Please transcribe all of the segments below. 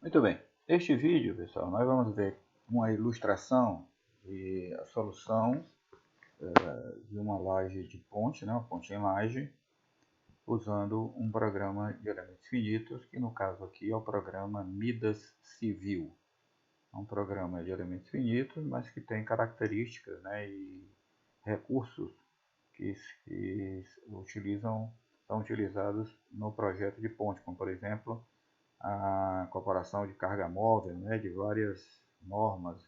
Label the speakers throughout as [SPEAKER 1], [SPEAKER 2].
[SPEAKER 1] Muito bem, este vídeo, pessoal, nós vamos ver uma ilustração e a solução de uma laje de ponte, uma ponte em laje, usando um programa de elementos finitos, que no caso aqui é o programa Midas Civil. É um programa de elementos finitos, mas que tem características e recursos que são utilizados no projeto de ponte, como por exemplo a incorporação de carga móvel, de várias normas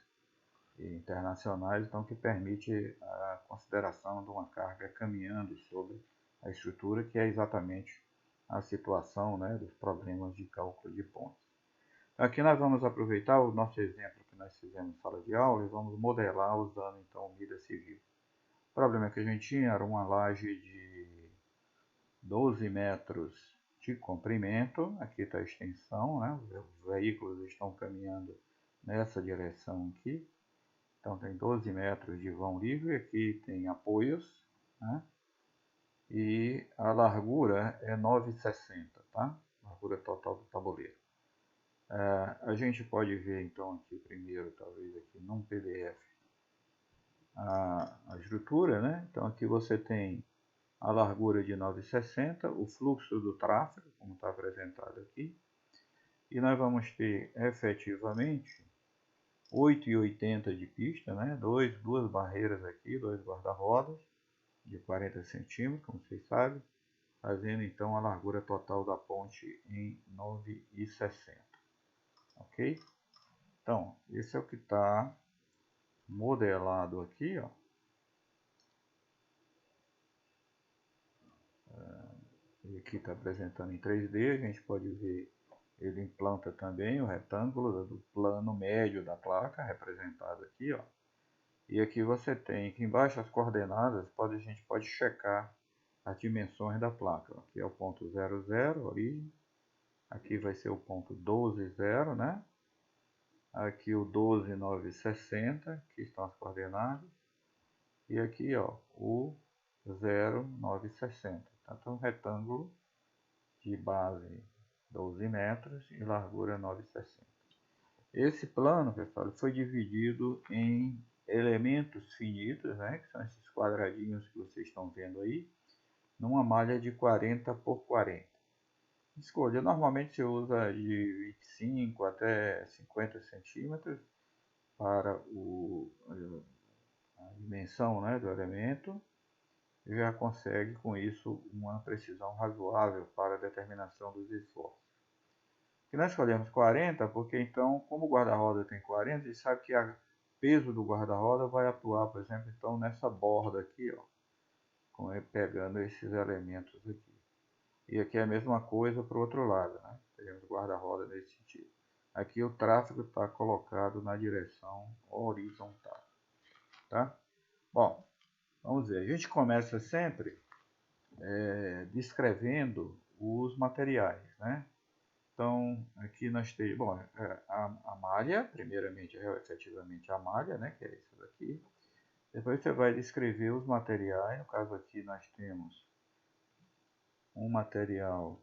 [SPEAKER 1] internacionais, então que permite a consideração de uma carga caminhando sobre a estrutura, que é exatamente a situação dos problemas de cálculo de pontes. Aqui nós vamos aproveitar o nosso exemplo que nós fizemos em sala de aula e vamos modelar usando então o Midas Civil. O problema que a gente tinha era uma laje de 12 metros de comprimento, aqui está a extensão, os veículos estão caminhando nessa direção aqui, então tem 12 metros de vão livre, aqui tem apoios, e a largura é 9,60, tá? Largura total do tabuleiro. A gente pode ver então aqui primeiro, talvez aqui num PDF, a estrutura, Então aqui você tem a largura de 9,60, o fluxo do tráfego, como está apresentado aqui, e nós vamos ter efetivamente 8,80 de pista, duas barreiras aqui, dois guarda-rodas de 40 centímetros, como vocês sabem, fazendo então a largura total da ponte em 9,60, ok? Então, esse é o que está modelado aqui, ó. E aqui está apresentando em 3D, a gente pode ver, ele implanta também o retângulo do plano médio da placa, representado aqui, ó. E aqui você tem, aqui embaixo as coordenadas, a gente pode checar as dimensões da placa. Aqui é o ponto 00, origem. Aqui vai ser o ponto 12,0, Aqui o 12,960, que estão as coordenadas. E aqui, ó, o 0,960. Então, um retângulo de base 12 metros e largura 9,60. Esse plano, pessoal, foi dividido em elementos finitos, que são esses quadradinhos que vocês estão vendo aí, numa malha de 40 por 40. Escolha, normalmente se usa de 25 até 50 centímetros para a dimensão do elemento, já consegue com isso uma precisão razoável para a determinação dos esforços. E nós escolhemos 40 porque então, como o guarda-roda tem 40, a gente sabe que o peso do guarda-roda vai atuar, por exemplo, então nessa borda aqui, ó, pegando esses elementos aqui. E aqui é a mesma coisa para o outro lado, Teremos guarda-roda nesse sentido. Aqui o tráfego está colocado na direção horizontal, tá? Bom, vamos ver. A gente começa sempre descrevendo os materiais, Então, aqui nós temos, bom, a malha, primeiramente, efetivamente a malha, que é isso daqui. Depois você vai descrever os materiais, no caso aqui nós temos um material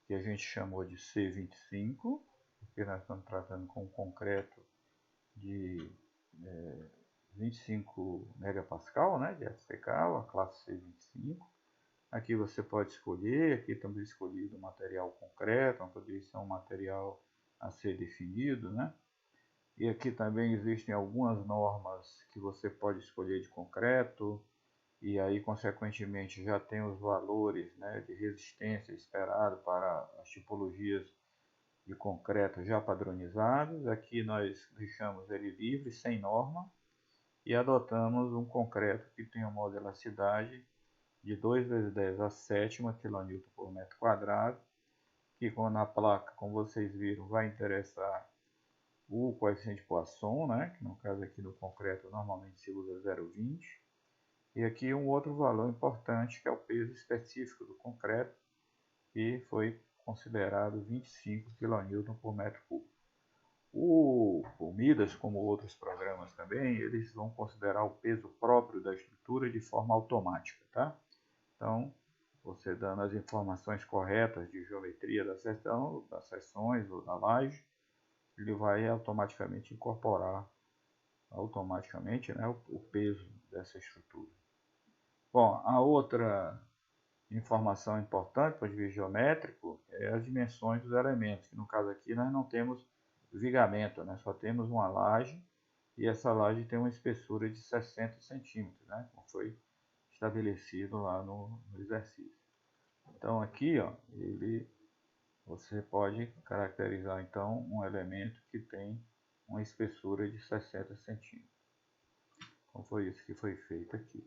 [SPEAKER 1] que a gente chamou de C25, porque nós estamos tratando com um concreto de 25 megapascal, de SPK, a classe C25. Aqui você pode escolher, aqui também escolhido o material concreto, poderia ser um material a ser definido, E aqui também existem algumas normas que você pode escolher de concreto, e aí consequentemente já tem os valores de resistência esperado para as tipologias de concreto já padronizados. Aqui nós deixamos ele livre, sem norma, e adotamos um concreto que tem uma modelacidade de 2 vezes 10 a sétima kN por metro quadrado, que na placa, como vocês viram, vai interessar o coeficiente de Poisson, que no caso aqui no concreto normalmente se usa 0,20. E aqui um outro valor importante, que é o peso específico do concreto, que foi considerado 25 kN por metro cúbico. O Midas, como outros programas também, eles vão considerar o peso próprio da estrutura de forma automática, tá? Então, você dando as informações corretas de geometria da seção, das seções ou da laje, ele vai automaticamente incorporar né, o peso dessa estrutura. Bom, a outra informação importante do ponto de vista geométrico é as dimensões dos elementos, que no caso aqui nós não temos vigamento, né? Só temos uma laje, e essa laje tem uma espessura de 60 centímetros, né? Como foi estabelecido lá no exercício. Então aqui, ó, você pode caracterizar então um elemento que tem uma espessura de 60 centímetros. Então foi isso que foi feito aqui.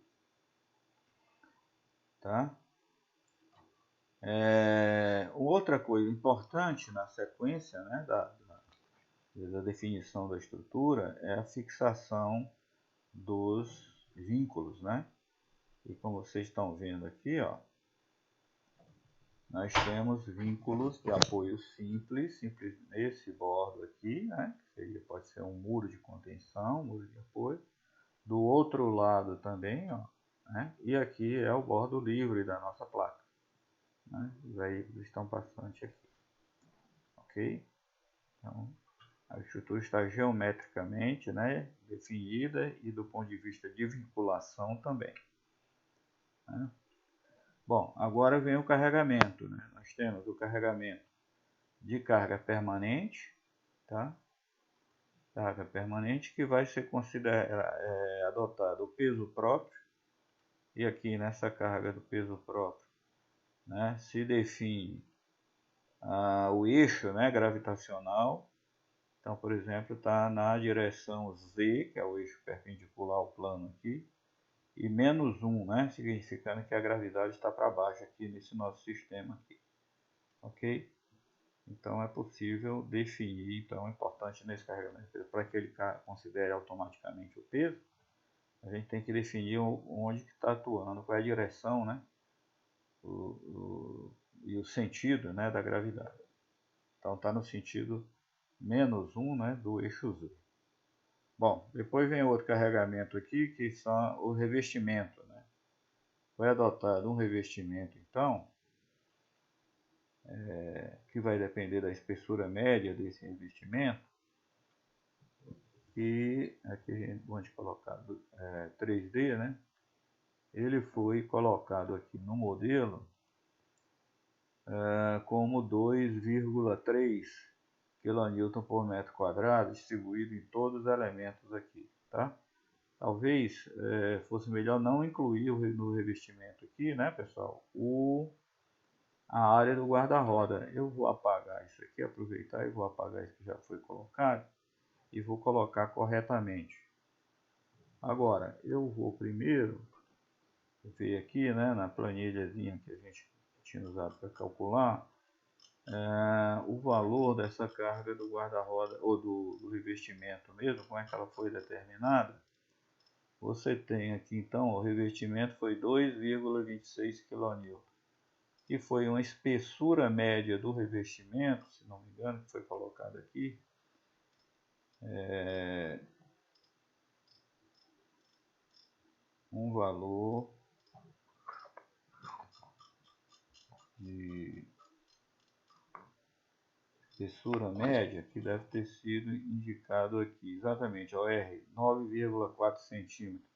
[SPEAKER 1] Tá? Outra coisa importante na sequência, né, da definição da estrutura é a fixação dos vínculos, né? E como vocês estão vendo aqui, ó, nós temos vínculos de apoio simples nesse bordo aqui, né? Pode ser um muro de contenção, muro de apoio. Do outro lado também, ó, né? E aqui é o bordo livre da nossa placa, né? Os veículos estão passantes aqui, ok? Então, a estrutura está geometricamente, né, definida e do ponto de vista de vinculação também, né? Bom, agora vem o carregamento, né? Nós temos o carregamento de carga permanente, tá? Carga permanente que vai ser adotado o peso próprio, e aqui nessa carga do peso próprio, né, se define o eixo, né, gravitacional. Então, por exemplo, está na direção Z, que é o eixo perpendicular ao plano aqui, e menos 1, né, significando que a gravidade está para baixo aqui nesse nosso sistema aqui, ok? Então é possível definir, então é importante nesse carregamento, para que ele considere automaticamente o peso, a gente tem que definir onde que está atuando, qual é a direção, né, e o sentido, né, da gravidade. Então está no sentido menos 1, né, do eixo Z. Bom, depois vem outro carregamento aqui, que são o revestimento, né? Foi adotado um revestimento, então, que vai depender da espessura média desse revestimento, e aqui a gente pode colocar 3D, né? Ele foi colocado aqui no modelo como 2,3 kN por metro quadrado, distribuído em todos os elementos aqui, tá? Talvez fosse melhor não incluir no revestimento aqui, né, pessoal, a área do guarda-roda. Eu vou apagar isso aqui, aproveitar e vou apagar isso que já foi colocado e vou colocar corretamente. Agora, eu vou primeiro ver aqui, né, na planilhazinha que a gente tinha usado para calcular, o valor dessa carga do guarda-roda, ou do revestimento mesmo, como é que ela foi determinada. Você tem aqui, então, o revestimento foi 2,26 kN. E foi uma espessura média do revestimento, se não me engano, que foi colocado aqui. Um valor de espessura média que deve ter sido indicado aqui. Exatamente, o R, 9,4 centímetros.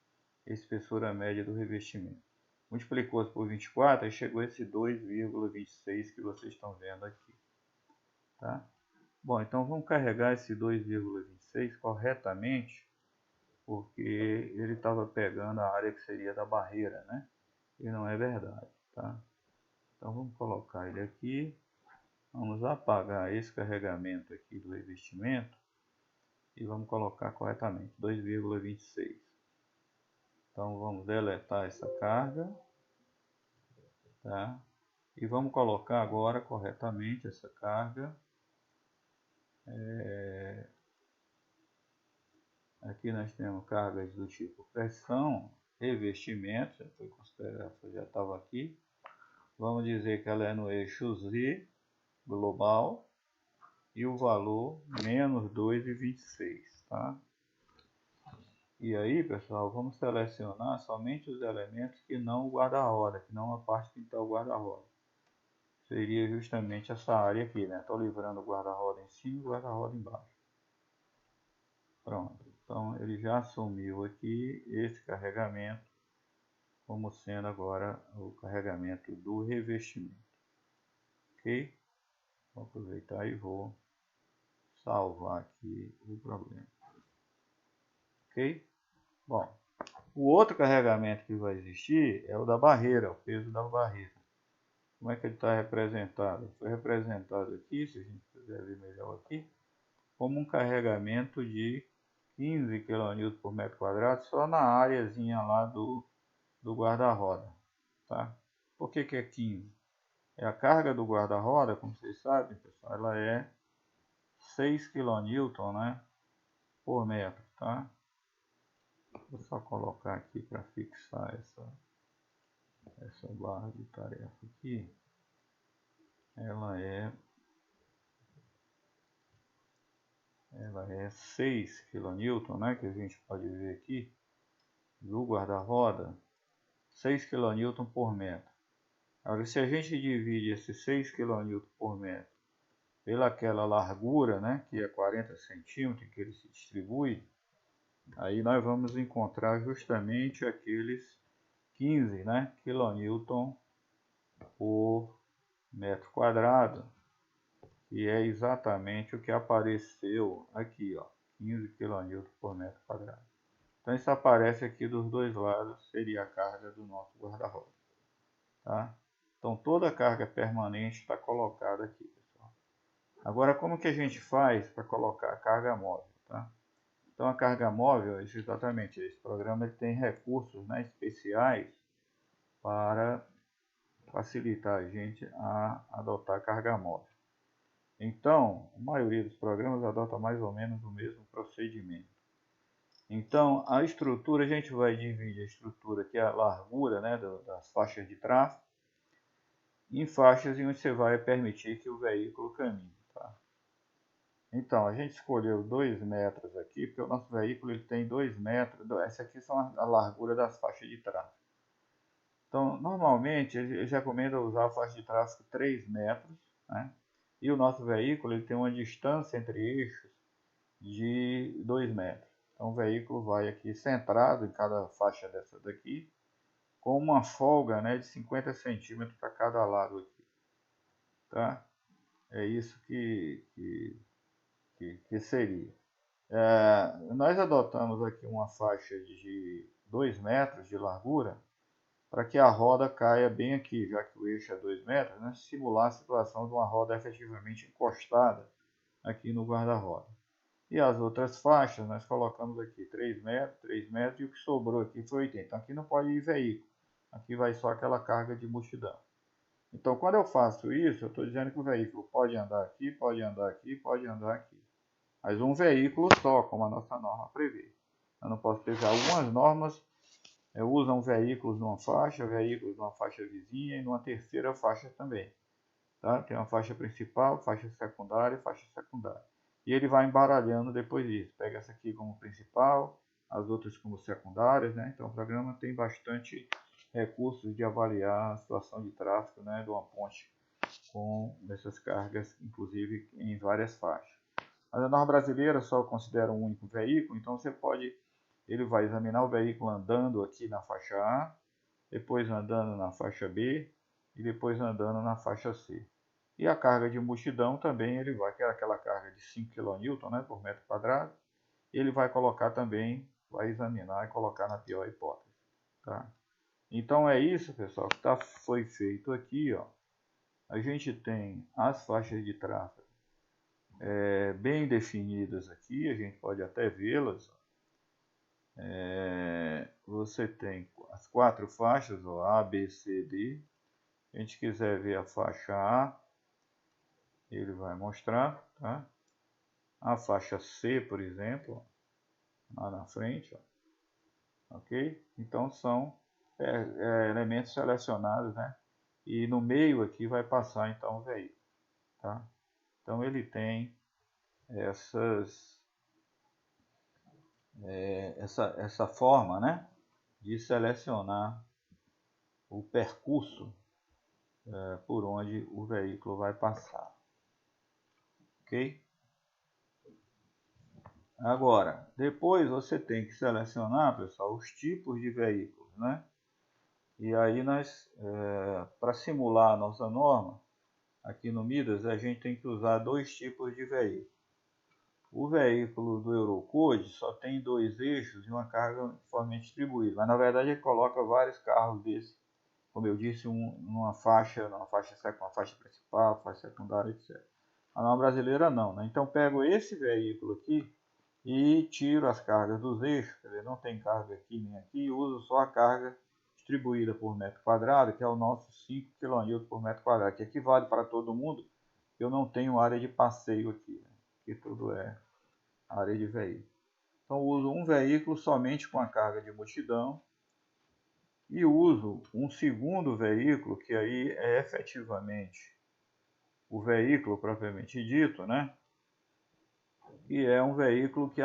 [SPEAKER 1] Espessura média do revestimento. Multiplicou-se por 24 e chegou a esse 2,26 que vocês estão vendo aqui. Tá? Bom, então vamos carregar esse 2,26 corretamente, porque ele estava pegando a área que seria da barreira, né? E não é verdade, tá? Então vamos colocar ele aqui, vamos apagar esse carregamento aqui do revestimento e vamos colocar corretamente 2,26. Então vamos deletar essa carga, tá? E vamos colocar agora corretamente essa carga. Aqui nós temos cargas do tipo pressão, revestimento, já foi considerado, já estava aqui. Vamos dizer que ela é no eixo Z global e o valor menos 2,26, tá? E aí, pessoal, vamos selecionar somente os elementos que não o guarda-roda, que não a parte que está o guarda-roda. Seria justamente essa área aqui, né? Estou livrando o guarda-roda em cima e o guarda-roda embaixo. Pronto. Então ele já assumiu aqui esse carregamento como sendo agora o carregamento do revestimento. Ok? Vou aproveitar e vou salvar aqui o problema. Ok? Bom, o outro carregamento que vai existir é o da barreira, o peso da barreira. Como é que ele está representado? Foi representado aqui, se a gente quiser ver melhor aqui, como um carregamento de 15 kN por metro quadrado só na áreazinha lá do guarda-roda. Tá? Por que é 15? É a carga do guarda-roda, como vocês sabem, pessoal, ela é 6 kN, né, por metro. Tá? Vou só colocar aqui para fixar essa barra de tarefa aqui. Ela é 6 kN, né, que a gente pode ver aqui do guarda-roda, 6 kN por metro. Agora, se a gente divide esses 6 kN por metro pelaquela largura, né, que é 40 centímetros, que ele se distribui, aí nós vamos encontrar justamente aqueles 15, né, kN por metro quadrado, que é exatamente o que apareceu aqui, ó, 15 kN por metro quadrado. Então isso aparece aqui dos dois lados, seria a carga do nosso guarda-roda. Tá? Então toda a carga permanente está colocada aqui, pessoal. Agora como que a gente faz para colocar a carga móvel? Tá? Então a carga móvel, exatamente, esse programa ele tem recursos, né, especiais para facilitar a gente a adotar a carga móvel. Então, a maioria dos programas adota mais ou menos o mesmo procedimento. Então, a estrutura, a gente vai dividir a estrutura, que é a largura, né, das faixas de tráfego, em faixas em onde você vai permitir que o veículo caminhe. Tá? Então, a gente escolheu 2 metros aqui, porque o nosso veículo ele tem 2 metros. Essa aqui são a largura das faixas de tráfego. Então, normalmente, eles recomendam usar a faixa de tráfego 3 metros, né? E o nosso veículo ele tem uma distância entre eixos de 2 metros. Então o veículo vai aqui centrado em cada faixa dessa daqui, com uma folga, né, de 50 centímetros para cada lado aqui. Tá? É isso que seria. Nós adotamos aqui uma faixa de 2 metros de largura, para que a roda caia bem aqui, já que o eixo é 2 metros, né? Simular a situação de uma roda efetivamente encostada aqui no guarda-roda. E as outras faixas nós colocamos aqui 3 metros e o que sobrou aqui foi 80. Então aqui não pode ir veículo, aqui vai só aquela carga de multidão. Então quando eu faço isso, eu estou dizendo que o veículo pode andar aqui, pode andar aqui, pode andar aqui. Mas um veículo só, como a nossa norma prevê. Eu não posso pegar algumas normas. Usam veículos numa faixa vizinha e numa terceira faixa também. Tá? Tem uma faixa principal, faixa secundária e faixa secundária. E ele vai embaralhando depois disso. Pega essa aqui como principal, as outras como secundárias. Né? Então o programa tem bastante recursos de avaliar a situação de tráfego, né, de uma ponte com essas cargas, inclusive em várias faixas. Mas a norma brasileira só considera um único veículo, então ele vai examinar o veículo andando aqui na faixa A, depois andando na faixa B e depois andando na faixa C. E a carga de multidão também ele vai, que é aquela carga de 5 kN, né, por metro quadrado, ele vai colocar também, vai examinar e colocar na pior hipótese. Tá? Então é isso, pessoal, que foi feito aqui. Ó. A gente tem as faixas de tráfego bem definidas aqui, a gente pode até vê-las. Você tem as 4 faixas, ó, A, B, C, D. Se a gente quiser ver a faixa A, ele vai mostrar, tá? A faixa C, por exemplo, lá na frente, ó. Ok? Então são elementos selecionados, né? E no meio aqui vai passar então o veículo, tá? Então ele tem essa forma, né, de selecionar o percurso por onde o veículo vai passar. Ok? Agora, depois você tem que selecionar, pessoal, os tipos de veículos, né? E aí nós, para simular a nossa norma, aqui no Midas, a gente tem que usar dois tipos de veículo. O veículo do Eurocode só tem dois eixos e uma carga uniformemente distribuída, mas na verdade ele coloca vários carros desses, como eu disse, numa faixa principal, faixa secundária, etc. A norma brasileira não, né? Então pego esse veículo aqui e tiro as cargas dos eixos, quer dizer, não tem carga aqui nem aqui, uso só a carga distribuída por metro quadrado, que é o nosso 5 kN por metro quadrado, que equivale para todo mundo. Eu não tenho área de passeio aqui, né? Aqui tudo é área de veículo. Então uso um veículo somente com a carga de multidão e uso um segundo veículo, que aí é efetivamente o veículo propriamente dito, né? Que é um veículo que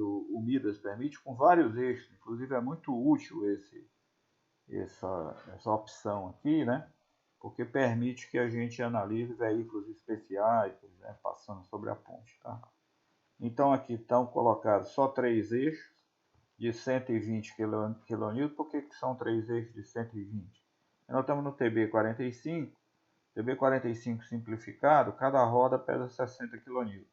[SPEAKER 1] o Midas permite com vários eixos. Inclusive é muito útil essa opção aqui, né? Porque permite que a gente analise veículos especiais, né? Passando sobre a ponte, tá? Então aqui estão colocados só três eixos de 120 kN. Por que são três eixos de 120? Nós estamos no TB45. TB45 simplificado, cada roda pesa 60 kN.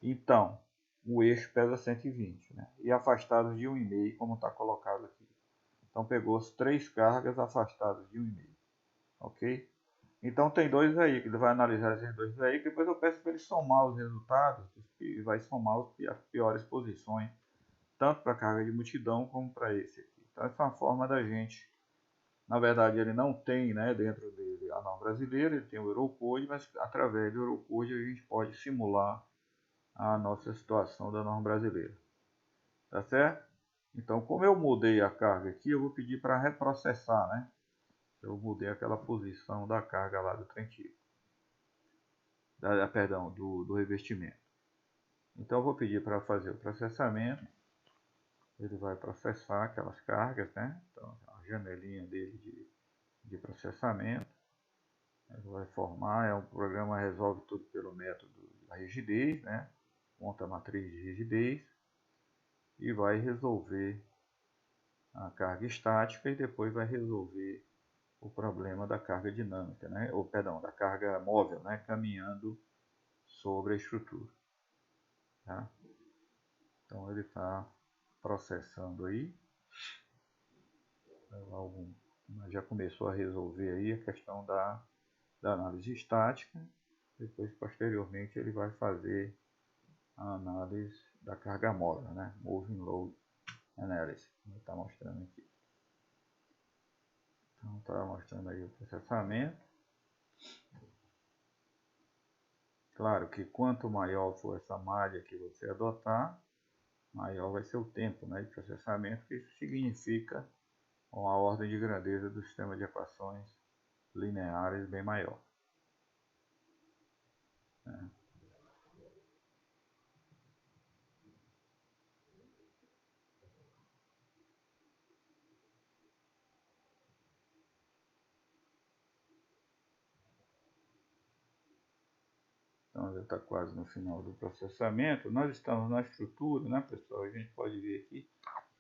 [SPEAKER 1] Então, o eixo pesa 120, né? E afastados de 1,5, como está colocado aqui. Então, pegou as três cargas afastadas de 1,5, ok? Então, tem dois veículos, ele vai analisar esses dois veículos, depois eu peço para ele somar os resultados, e vai somar as piores posições, tanto para a carga de multidão como para esse aqui. Então, essa é uma forma da gente, na verdade, ele não tem, né, dentro dele a norma brasileira, ele tem o Eurocode, mas através do Eurocode a gente pode simular a nossa situação da norma brasileira. Tá certo? Então, como eu mudei a carga aqui, eu vou pedir para reprocessar, né? Eu mudei aquela posição da carga lá do Trentico. Perdão, do revestimento. Então, eu vou pedir para fazer o processamento. Ele vai processar aquelas cargas, né? Então, a janelinha dele de processamento. Ele vai formar, o programa resolve tudo pelo método da rigidez, né? Monta a matriz de rigidez e vai resolver a carga estática e depois vai resolver o problema da carga dinâmica, né? Ou perdão, da carga móvel, né? Caminhando sobre a estrutura. Tá? Então ele está processando aí. Já começou a resolver aí a questão da análise estática. Depois, posteriormente, ele vai fazer a análise da carga móvel, né? Moving Load Analysis, como está mostrando aqui. Então, está mostrando aí o processamento. Claro que quanto maior for essa malha que você adotar, maior vai ser o tempo, né, de processamento, que isso significa uma ordem de grandeza do sistema de equações lineares bem maior. Né? Então já está quase no final do processamento. Nós estamos na estrutura, né, pessoal? A gente pode ver aqui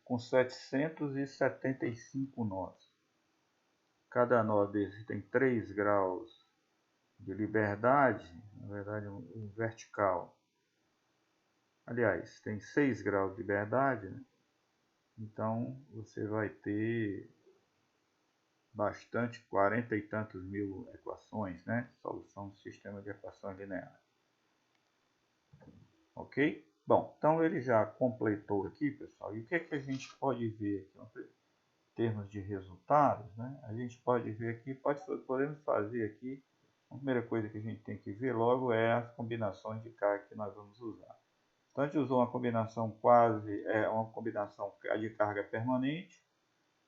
[SPEAKER 1] com 775 nós. Cada nó desse tem 3 graus de liberdade, na verdade um vertical. Aliás, tem 6 graus de liberdade, né? Então você vai ter bastante, 40 e tantos mil equações, né? Solução do sistema de equações lineares. Ok? Bom, então ele já completou aqui, pessoal. E o que é que a gente pode ver aqui? Em termos de resultados, né? A gente pode ver aqui, podemos fazer aqui, a primeira coisa que a gente tem que ver logo é as combinações de carga que nós vamos usar. Então a gente usou uma combinação uma combinação de carga permanente,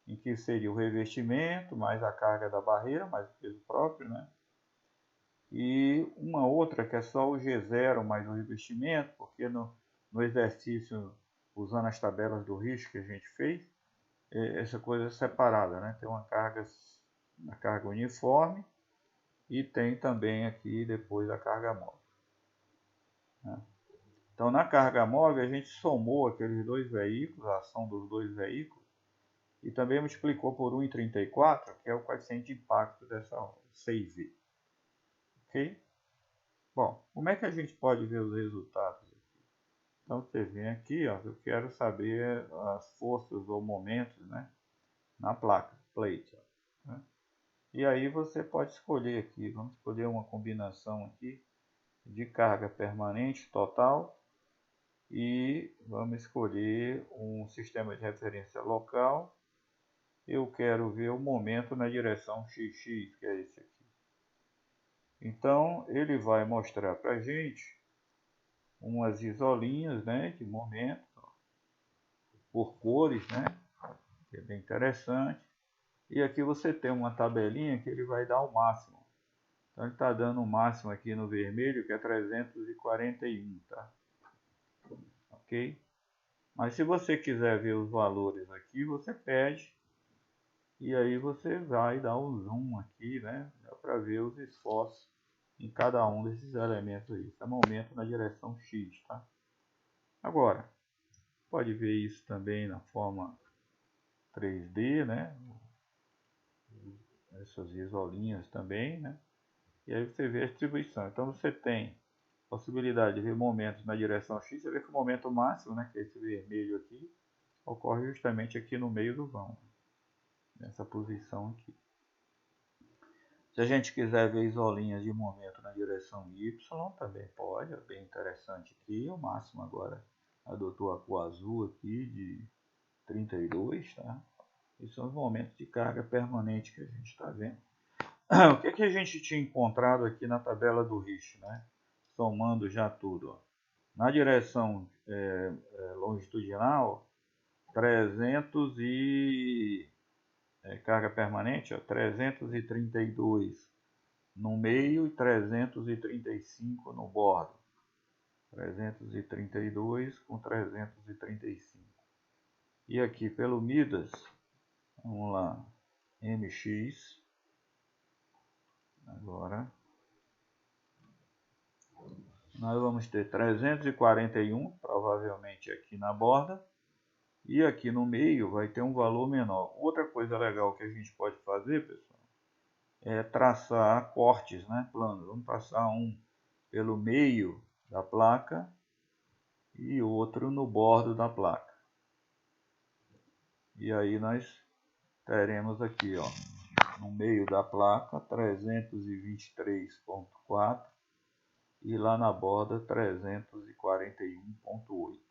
[SPEAKER 1] em que seria o revestimento, mais a carga da barreira, mais o peso próprio, né? E uma outra que é só o G0 mais o revestimento, porque no exercício, usando as tabelas do risco que a gente fez, essa coisa é separada, né? Tem uma carga uniforme e tem também aqui depois a carga móvel. Né? Então, na carga móvel, a gente somou aqueles dois veículos, a ação dos dois veículos, e também multiplicou por 1,34, que é o coeficiente de impacto dessa onda, 6V. Ok? Bom, como é que a gente pode ver os resultados aqui? Então, você vem aqui, ó, eu quero saber as forças ou momentos, né, na placa, plate. Ó, né? E aí você pode escolher aqui, vamos escolher uma combinação aqui de carga permanente total e vamos escolher um sistema de referência local. Eu quero ver o momento na direção XX, que é esse aqui. Então, ele vai mostrar para a gente umas isolinhas, né, de momento, por cores, né, que é bem interessante. E aqui você tem uma tabelinha que ele vai dar o máximo. Então, ele está dando o máximo aqui no vermelho, que é 341, tá? Ok? Mas se você quiser ver os valores aqui, você pede. E aí você vai dar um zoom aqui, né? Para ver os esforços em cada um desses elementos aí. Esse é o momento na direção X, tá? Agora, pode ver isso também na forma 3D, né? Essas isolinhas também, né? E aí você vê a distribuição. Então você tem possibilidade de ver momentos na direção X. Você vê que o momento máximo, né? Que é esse vermelho aqui, ocorre justamente aqui no meio do vão. Nessa posição aqui. Se a gente quiser ver isolinhas de momento na direção Y, também pode, é bem interessante aqui. O máximo agora adotou a cor azul aqui de 32, tá? E são os momentos de carga permanente que a gente está vendo. O que, que a gente tinha encontrado aqui na tabela do Risch, né? Somando já tudo. Ó. Na direção longitudinal, 300 e carga permanente, ó, 332 no meio e 335 no bordo. 332 com 335. E aqui pelo Midas, vamos lá, MX. Agora, nós vamos ter 341, provavelmente aqui na borda. E aqui no meio vai ter um valor menor. Outra coisa legal que a gente pode fazer, pessoal, é traçar cortes, né, planos. Vamos traçar um pelo meio da placa e outro no bordo da placa. E aí nós teremos aqui, ó, no meio da placa 323.4 e lá na borda 341.8.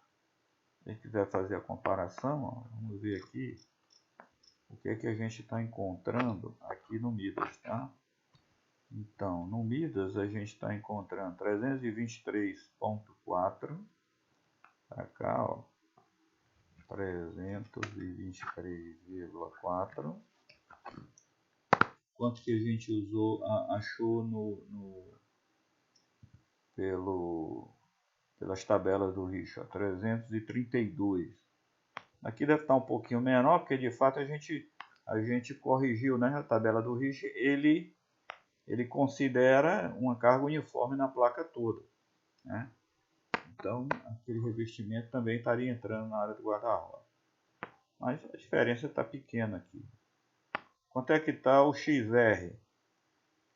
[SPEAKER 1] Se a gente quiser fazer a comparação, ó, vamos ver aqui o que é que a gente está encontrando aqui no Midas, tá? Então, no Midas a gente está encontrando 323.4 para cá, ó, 323,4. Quanto que a gente usou, achou pelas tabelas do Risch, 332. Aqui deve estar um pouquinho menor, porque de fato a gente corrigiu, né? A tabela do Risch, ele considera uma carga uniforme na placa toda, né? Então, aquele revestimento também estaria entrando na área do guarda-roda. Mas a diferença está pequena aqui. Quanto é que está o XR?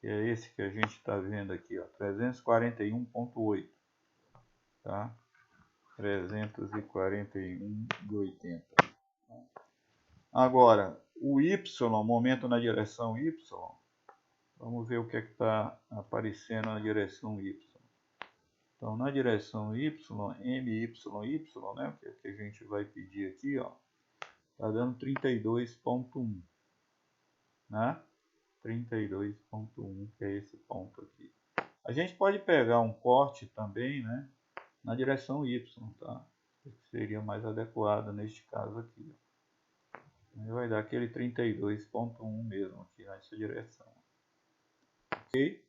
[SPEAKER 1] Que é esse que a gente está vendo aqui, ó, 341.8, tá? 341,80. Agora, o Y, momento na direção Y, vamos ver o que é que está aparecendo na direção Y. Então, na direção Y, MYY, né, o que é que a gente vai pedir aqui, ó, está dando 32.1, né? 32.1, que é esse ponto aqui. A gente pode pegar um corte também, né, na direção Y, tá? Que seria mais adequado neste caso aqui. Aí vai dar aquele 32.1 mesmo aqui nessa direção. Ok?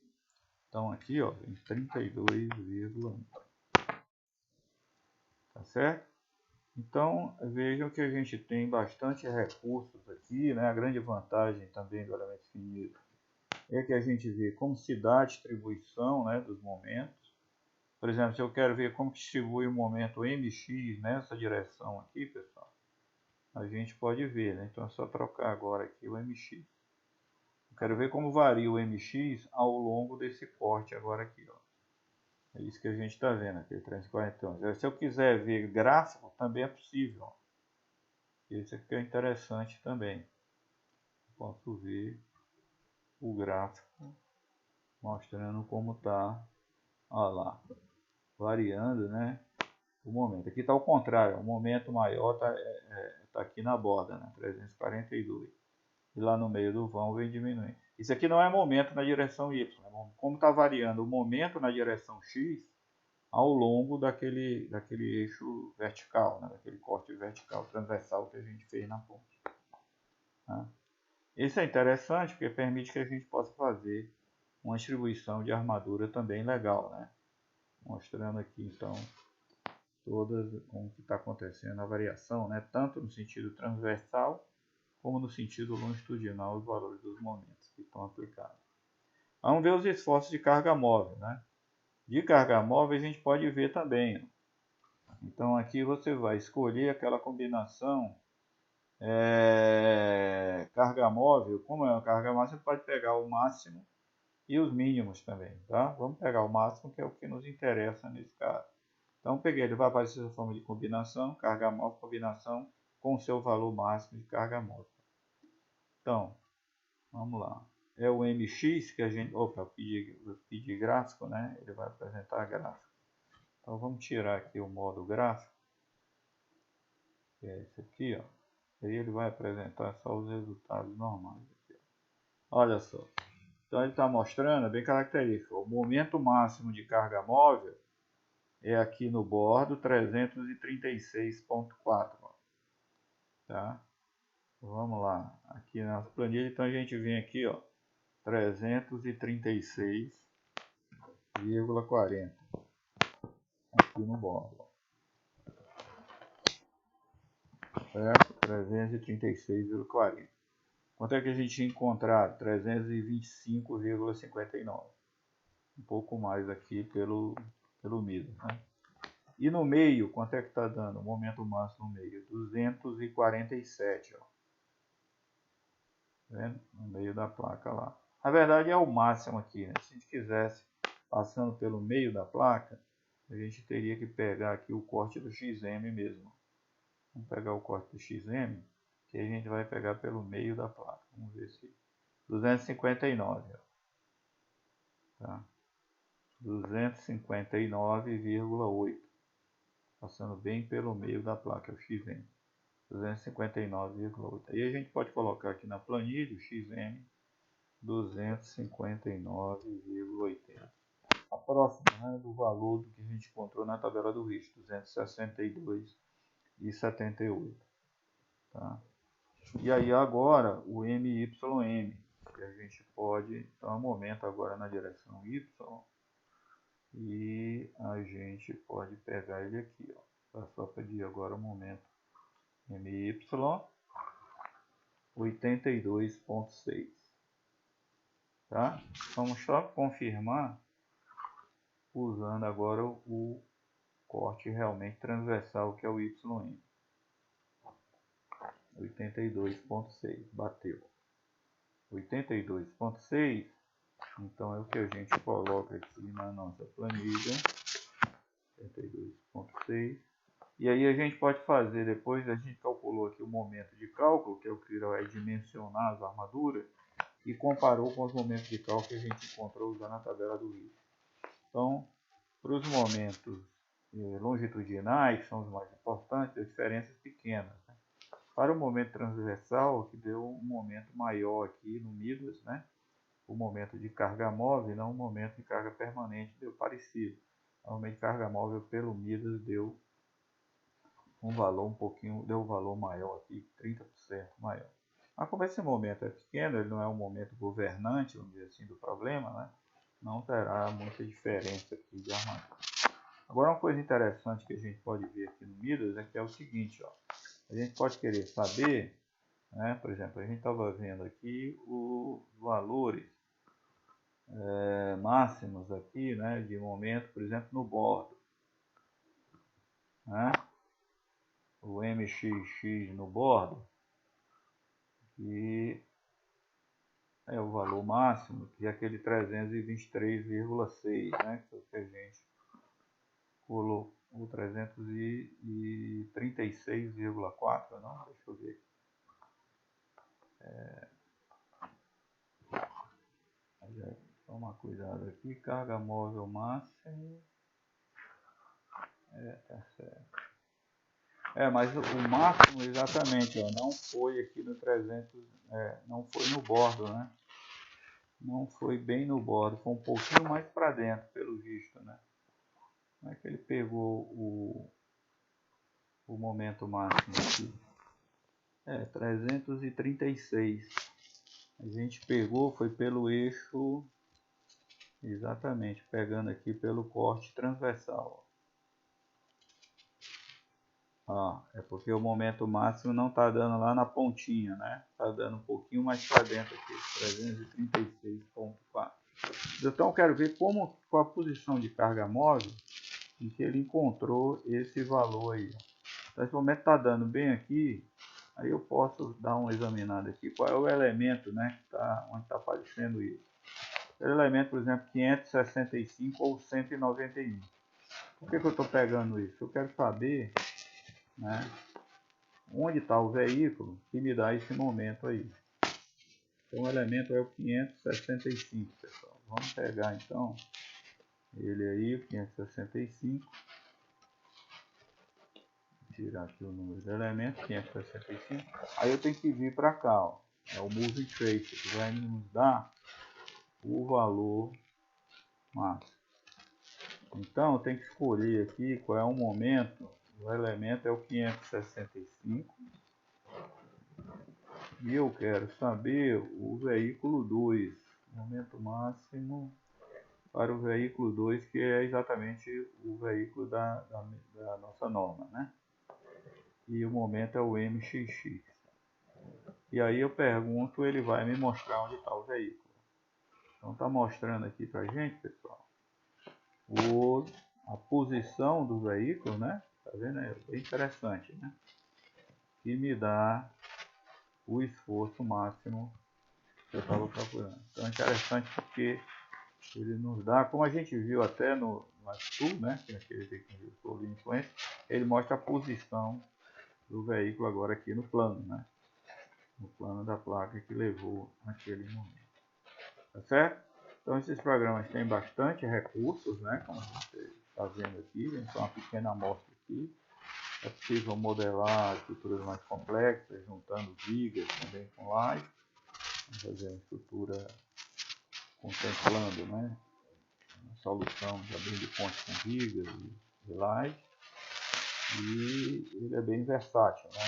[SPEAKER 1] Então aqui, ó, tem 32,1. Tá certo? Então, vejam que a gente tem bastante recursos aqui, né? A grande vantagem também do elemento finito é que a gente vê como se dá a distribuição, né, dos momentos. Por exemplo, se eu quero ver como que distribui o momento MX nessa direção aqui, pessoal, a gente pode ver, né? Então é só trocar agora aqui o MX. Eu quero ver como varia o MX ao longo desse corte agora aqui, ó. É isso que a gente está vendo aqui, 341. Se eu quiser ver gráfico, também é possível, ó. Esse aqui é interessante também. Posso ver o gráfico mostrando como está, olha lá, variando, né? O momento. Aqui está o contrário, o momento maior tá aqui na borda, né? 342. E lá no meio do vão vem diminuindo. Isso aqui não é momento na direção Y. Como está variando o momento na direção X ao longo daquele eixo vertical, né? Daquele corte vertical, transversal que a gente fez na ponte. Tá? Isso é interessante porque permite que a gente possa fazer uma distribuição de armadura também legal, né? Mostrando aqui então todas como que está acontecendo a variação, né? Tanto no sentido transversal como no sentido longitudinal os valores dos momentos que estão aplicados. Vamos ver os esforços de carga móvel, né? De carga móvel a gente pode ver também. Então aqui você vai escolher aquela combinação carga móvel. Como é uma carga móvel, você pode pegar o máximo e os mínimos também, tá? Vamos pegar o máximo, que é o que nos interessa nesse caso. Então peguei, ele vai aparecer na forma de combinação, carga móvel, combinação com o seu valor máximo de carga móvel. Então, vamos lá. É o MX que a gente... Opa, eu pedi gráfico, né? Ele vai apresentar gráfico. Então vamos tirar aqui o modo gráfico, que é esse aqui, ó. Aí ele vai apresentar só os resultados normais. Aqui, olha só. Então ele está mostrando, bem característico, o momento máximo de carga móvel é aqui no bordo 336.4. Tá? Vamos lá. Aqui na planilha, então a gente vem aqui, ó, 336,40 aqui no bordo. Certo? 336,40. Quanto é que a gente tinha encontrado? 325,59. Um pouco mais aqui pelo MIDO, né? E no meio, quanto é que está dando? O momento máximo no meio, 247, ó. Vendo? No meio da placa lá. Na verdade é o máximo aqui, né? Se a gente quisesse, passando pelo meio da placa, a gente teria que pegar aqui o corte do XM mesmo. Vamos pegar o corte do XM, que a gente vai pegar pelo meio da placa. Vamos ver se... 259, ó. Tá? 259,8. Passando bem pelo meio da placa, o XM. 259,8. Aí a gente pode colocar aqui na planilha o XM 259,80. A próxima, né, do valor do que a gente encontrou na tabela do RISC, 262,78. Tá? E aí agora o MYM, que a gente pode, então é um momento agora na direção Y, e a gente pode pegar ele aqui, ó. Tá? Só pedir agora o momento MY 82,6. Tá? Vamos só confirmar usando agora o corte realmente transversal, que é o YM. 82,6, bateu. 82,6, então é o que a gente coloca aqui na nossa planilha. 82,6. E aí a gente pode fazer, depois a gente calculou aqui o momento de cálculo, que é o que vai dimensionar as armaduras, e comparou com os momentos de cálculo que a gente encontrou usando a tabela do RISC. Então, para os momentos longitudinais, que são os mais importantes, as diferenças pequenas. Né? Para o momento transversal, que deu um momento maior aqui no Midas, né? O momento de carga móvel, não o momento de carga permanente, deu parecido. O momento de carga móvel pelo Midas deu um valor deu um valor maior aqui, 30% maior. Mas como esse momento é pequeno, ele não é um momento governante, vamos dizer assim, do problema, né? Não terá muita diferença aqui de armadura. Agora uma coisa interessante que a gente pode ver aqui no Midas é que é o seguinte, ó. A gente pode querer saber, né? Por exemplo, a gente estava vendo aqui os valores máximos aqui, né, de momento, por exemplo, no bordo, né, o MXX no bordo, que é o valor máximo, que é aquele 323,6, né, que a gente colocou o 336,4, não, deixa eu ver. Toma cuidado aqui, carga móvel máximo. Tá certo. Mas o máximo exatamente, ó, não foi aqui no 300, não foi no bordo, né? Não foi bem no bordo, foi um pouquinho mais para dentro, pelo visto, né? Como é que ele pegou o momento máximo aqui? 336. A gente pegou, foi pelo eixo, exatamente, pegando aqui pelo corte transversal. É porque o momento máximo não está dando lá na pontinha, né? Está dando um pouquinho mais para dentro aqui, 336,4. Então eu quero ver qual a posição de carga móvel em que ele encontrou esse valor aí. Então, esse momento está dando bem aqui, aí eu posso dar uma examinada aqui. Qual é o elemento, né? Onde está aparecendo isso? O elemento, por exemplo, 565 ou 191. Por que eu estou pegando isso? Eu quero saber, né, onde está o veículo que me dá esse momento aí. Então o elemento é o 565, pessoal. Vamos pegar então ele aí, o 565. Tirar aqui o número do elemento, 565. Aí eu tenho que vir para cá, ó. É o moving trace, que vai nos dar o valor máximo. Então eu tenho que escolher aqui qual é o momento. O elemento é o 565. E eu quero saber o veículo 2, momento máximo para o veículo 2, que é exatamente o veículo da nossa norma, né? E o momento é o MXX. E aí eu pergunto, ele vai me mostrar onde está o veículo. Então está mostrando aqui para a gente, pessoal, a posição do veículo, né? Tá vendo? É bem interessante, né? Que me dá o esforço máximo que eu estava procurando. Então é interessante porque ele nos dá, como a gente viu até no Sul, né, que é aquele que eu vi influência, ele mostra a posição do veículo agora aqui no plano, né, no plano da placa que levou naquele momento. Tá certo? Então esses programas têm bastante recursos, né, como você está vendo aqui, então uma pequena amostra aqui. É possível modelar estruturas mais complexas, juntando vigas também com laje. Vamos fazer uma estrutura contemplando, né, a solução de abrir de ponte com vigas e laje. E ele é bem versátil, né,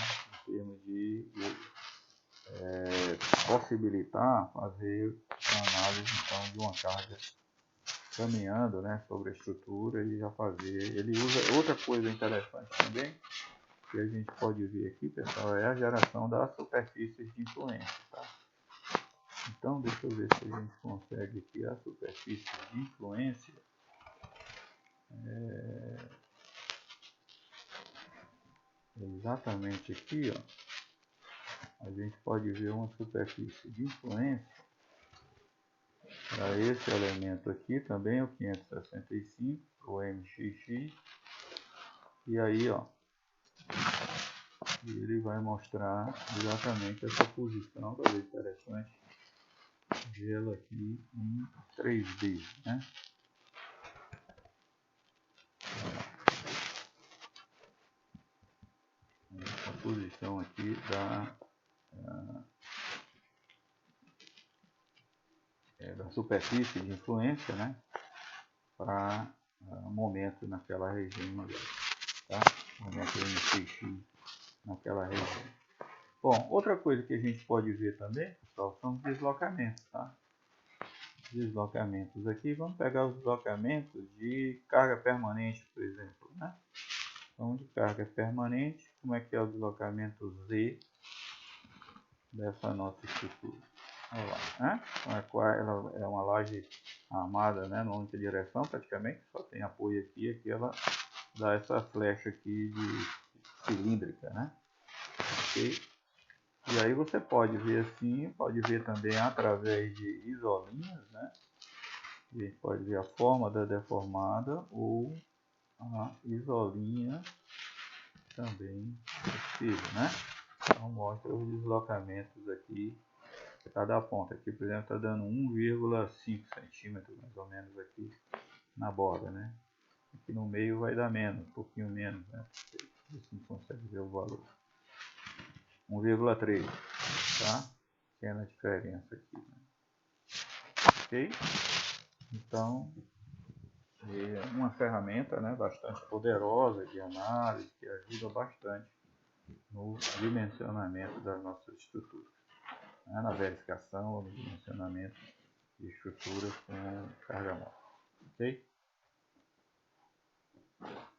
[SPEAKER 1] em termos de possibilitar fazer uma análise então de uma carga caminhando, né, sobre a estrutura e já fazer. Ele usa outra coisa interessante também que a gente pode ver aqui, pessoal, é a geração das superfícies de influência, tá? Então deixa eu ver se a gente consegue aqui a superfície de influência. Exatamente aqui, ó, a gente pode ver uma superfície de influência para esse elemento aqui também, o 565, o MXX, e aí, ó, ele vai mostrar exatamente essa posição, talvez interessante vê-la aqui em 3D, né? A posição aqui da superfície de influência, né, para momento naquela região, tá? Momento MXX naquela região. Bom, outra coisa que a gente pode ver também, pessoal, são os deslocamentos, tá? Deslocamentos aqui, vamos pegar os deslocamentos de carga permanente, por exemplo, né? Então, de carga permanente, como é que é o deslocamento Z dessa nossa estrutura? Olha lá, né? Ela é uma laje armada, né, numa única direção praticamente, só tem apoio aqui, aqui ela dá essa flecha aqui de cilíndrica, né? Ok? E aí você pode ver assim, pode ver também através de isolinhas, né? A gente pode ver a forma da deformada ou a isolinha também possível, né? Então mostra os deslocamentos aqui de cada ponta. Aqui, por exemplo, está dando 1,5 centímetros mais ou menos aqui na borda, né? Aqui no meio vai dar menos, um pouquinho menos, né? Assim consegue ver o valor. 1,3, tá? Pequena diferença aqui, né? Ok? Então, é uma ferramenta, né, bastante poderosa de análise que ajuda bastante no dimensionamento das nossas estruturas, né, na verificação ou no dimensionamento de estruturas com carga móvel. Ok?